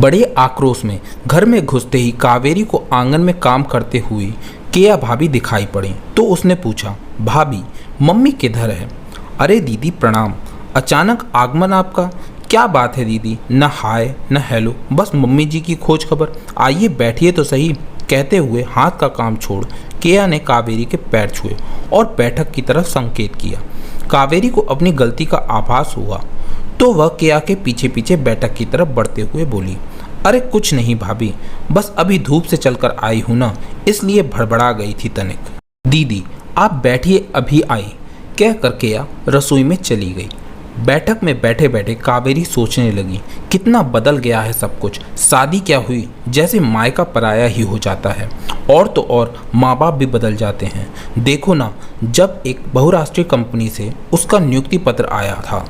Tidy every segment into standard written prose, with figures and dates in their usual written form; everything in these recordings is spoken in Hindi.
बड़े आक्रोश में घर में घुसते ही कावेरी को आंगन में काम करते हुए केया भाभी दिखाई पड़ी तो उसने पूछा, भाभी मम्मी किधर है? अरे दीदी प्रणाम, अचानक आगमन आपका, क्या बात है दीदी? न हाय न हेलो, बस मम्मी जी की खोज खबर। आइए बैठिए तो सही, कहते हुए हाथ का काम छोड़ केया ने कावेरी के पैर छुए और बैठक की तरफ संकेत किया। कावेरी को अपनी गलती का आभास हुआ तो वह केया के पीछे पीछे बैठक की तरफ बढ़ते हुए बोली, अरे कुछ नहीं भाभी, बस अभी धूप से चलकर आई हूँ ना, इसलिए भड़बड़ा गई थी तनिक। दीदी आप बैठिए, अभी आई, कहकर केया रसोई में चली गई। बैठक में बैठे बैठे कावेरी सोचने लगी, कितना बदल गया है सब कुछ। शादी क्या हुई, जैसे मायका पराया ही हो जाता है। और तो और माँ बाप भी बदल जाते हैं। देखो ना, जब एक बहुराष्ट्रीय कंपनी से उसका नियुक्ति पत्र आया था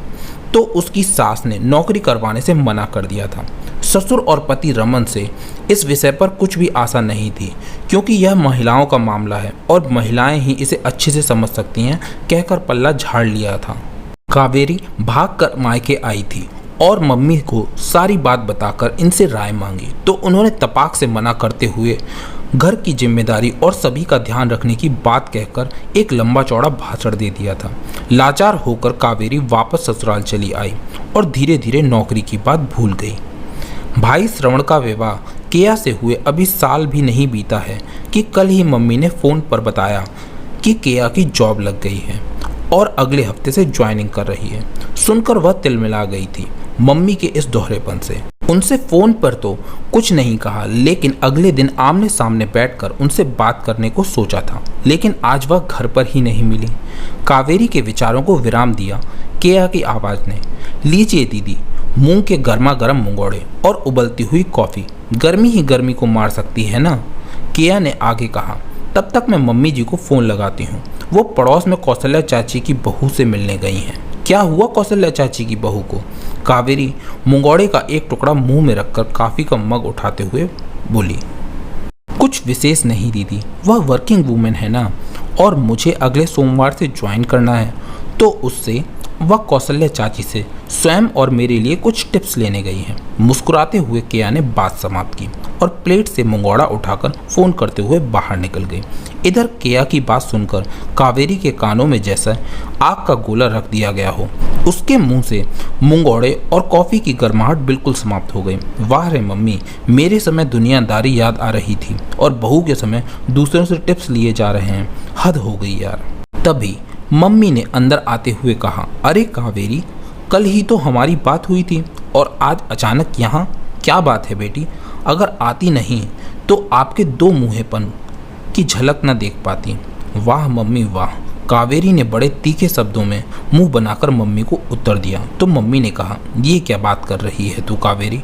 तो उसकी सास ने नौकरी करवाने से मना कर दिया था। ससुर और पति रमन से इस विषय पर कुछ भी आशा नहीं थी, क्योंकि यह महिलाओं का मामला है और महिलाएं ही इसे अच्छे से समझ सकती हैं, कहकर पल्ला झाड़ लिया था। कावेरी भागकर मायके आई थी और मम्मी को सारी बात बताकर इनसे राय मांगी तो उन्होंने तपाक से मना करते हुए घर की जिम्मेदारी और सभी का ध्यान रखने की बात कहकर एक लंबा चौड़ा भाषण दे दिया था। लाचार होकर कावेरी वापस ससुराल चली आई और धीरे धीरे नौकरी की बात भूल गई। भाई श्रवण का विवाह केया से हुए अभी साल भी नहीं बीता है कि कल ही मम्मी ने फ़ोन पर बताया कि केया की जॉब लग गई है और अगले हफ्ते से ज्वाइनिंग कर रही है। सुनकर वह तिलमिला गई थी मम्मी के इस दोहरेपन से। उनसे फ़ोन पर तो कुछ नहीं कहा, लेकिन अगले दिन आमने सामने बैठकर उनसे बात करने को सोचा था, लेकिन आज वह घर पर ही नहीं मिली। कावेरी के विचारों को विराम दिया केया की आवाज़ ने, लीजिए दीदी, मूंग के गर्मा गर्म मुंगोड़े और उबलती हुई कॉफ़ी, गर्मी ही गर्मी को मार सकती है ना। केया ने आगे कहा, तब तक मैं मम्मी जी को फ़ोन लगाती हूँ, वो पड़ोस में कौशल्या चाची की बहू से मिलने गई हैं। क्या हुआ कौशल्या चाची की बहू को? कावेरी मुंगौड़े का एक टुकड़ा मुंह में रखकर कॉफी का मग उठाते हुए बोली, कुछ विशेष नहीं दीदी, वह वर्किंग वूमेन है ना, और मुझे अगले सोमवार से ज्वाइन करना है, तो उससे वह कौशल्या चाची से स्वयं और मेरे लिए कुछ टिप्स लेने गई है। मुस्कुराते हुए केया ने बात समाप्त की और प्लेट से मुंगौड़ा उठाकर फ़ोन करते हुए बाहर निकल गई। इधर केया की बात सुनकर कावेरी के कानों में जैसा आग का गोला रख दिया गया हो, उसके मुंह से मुंगौड़े और कॉफ़ी की गर्माहट बिल्कुल समाप्त हो गई। वाह रे मम्मी, मेरे समय दुनियादारी याद आ रही थी और बहू के समय दूसरों से टिप्स लिए जा रहे हैं, हद हो गई यार। तभी मम्मी ने अंदर आते हुए कहा, अरे कावेरी, कल ही तो हमारी बात हुई थी और आज अचानक यहाँ, क्या बात है बेटी? अगर आती नहीं तो आपके दो मुँहेपन की झलक न देख पाती। वाह मम्मी वाह, कावेरी ने बड़े तीखे शब्दों में मुंह बनाकर मम्मी को उत्तर दिया। तो मम्मी ने कहा, ये क्या बात कर रही है तू कावेरी?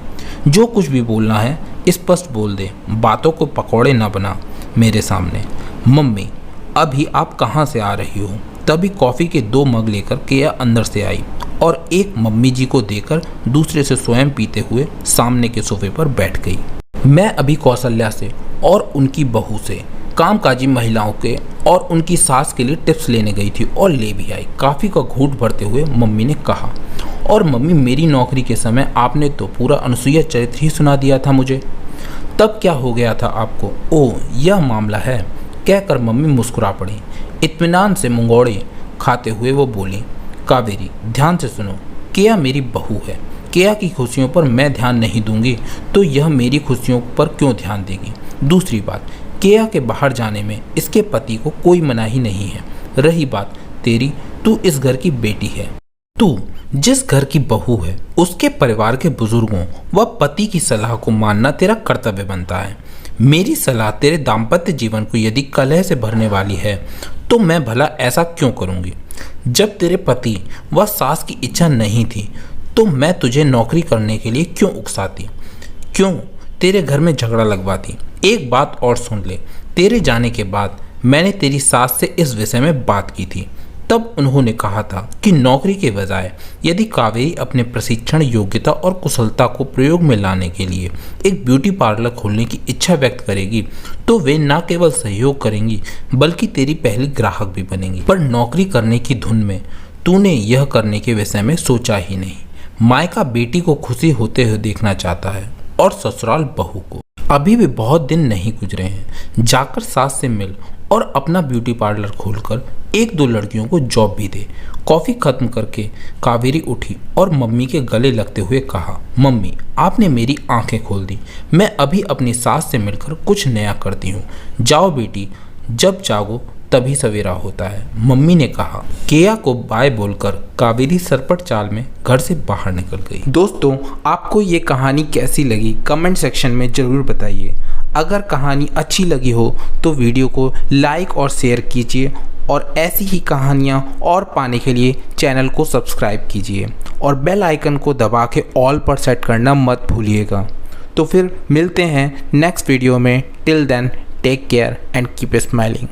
जो कुछ भी बोलना है स्पष्ट बोल दे, बातों को पकौड़े न बना मेरे सामने। मम्मी अभी आप कहाँ से आ रही हो? तभी कॉफ़ी के 2 मग लेकर केया अंदर से आई और एक मम्मी जी को देकर दूसरे से स्वयं पीते हुए सामने के सोफे पर बैठ गई। मैं अभी कौशल्या से और उनकी बहू से कामकाजी महिलाओं के और उनकी सास के लिए टिप्स लेने गई थी और ले भी आई, काफ़ी का घूंट भरते हुए मम्मी ने कहा। और मम्मी, मेरी नौकरी के समय आपने तो पूरा अनुसुईया चरित्र ही सुना दिया था मुझे, तब क्या हो गया था आपको? ओह यह मामला है, कहकर मम्मी मुस्कुरा पड़ी। इत्मीनान से मुंगौड़े खाते हुए वो बोली, कावेरी ध्यान से सुनो, केया मेरी बहू है, केया की खुशियों पर मैं ध्यान नहीं दूंगी तो यह मेरी खुशियों पर क्यों ध्यान देगी? दूसरी बात, केया के बाहर जाने में इसके पति को कोई मनाही नहीं है। रही बात तेरी, तू इस घर की बेटी है, तू जिस घर की बहू है उसके परिवार के बुजुर्गों व पति की सलाह को मानना तेरा कर्तव्य बनता है। मेरी सलाह तेरे दाम्पत्य जीवन को यदि कलह से भरने वाली है तो मैं भला ऐसा क्यों करूँगी? जब तेरे पति व सास की इच्छा नहीं थी तो मैं तुझे नौकरी करने के लिए क्यों उकसाती, क्यों तेरे घर में झगड़ा लगवाती? एक बात और सुन ले, तेरे जाने के बाद मैंने तेरी सास से इस विषय में बात की थी, तब उन्होंने कहा था कि नौकरी के बजाय यदि कावेरी अपने प्रशिक्षण, योग्यता और कुशलता को प्रयोग में लाने के लिए एक ब्यूटी पार्लर खोलने की इच्छा व्यक्त करेगी तो वे न केवल सहयोग करेंगी बल्कि तेरी पहली ग्राहक भी बनेंगी। पर नौकरी करने की धुन में तूने यह करने के विषय में सोचा ही नहीं। मायका बेटी को खुशी होते हुए देखना चाहता है और ससुराल बहू को। अभी भी बहुत दिन नहीं गुजरे हैं, जाकर सास से मिल और अपना ब्यूटी पार्लर खोलकर 1-2 लड़कियों को जॉब भी दे। कॉफ़ी खत्म करके कावेरी उठी और मम्मी के गले लगते हुए कहा, मम्मी आपने मेरी आंखें खोल दी। मैं अभी अपनी सास से मिलकर कुछ नया करती हूँ। जाओ बेटी, जब जागो तभी सवेरा होता है, मम्मी ने कहा। केया को बाय बोलकर कावेरी सरपट चाल में घर से बाहर निकल गई। दोस्तों, आपको ये कहानी कैसी लगी कमेंट सेक्शन में ज़रूर बताइए। अगर कहानी अच्छी लगी हो तो वीडियो को लाइक और शेयर कीजिए और ऐसी ही कहानियाँ और पाने के लिए चैनल को सब्सक्राइब कीजिए और बेल आइकन को दबा के ऑल पर सेट करना मत भूलिएगा। तो फिर मिलते हैं नेक्स्ट वीडियो में। Till then take care and keep smiling.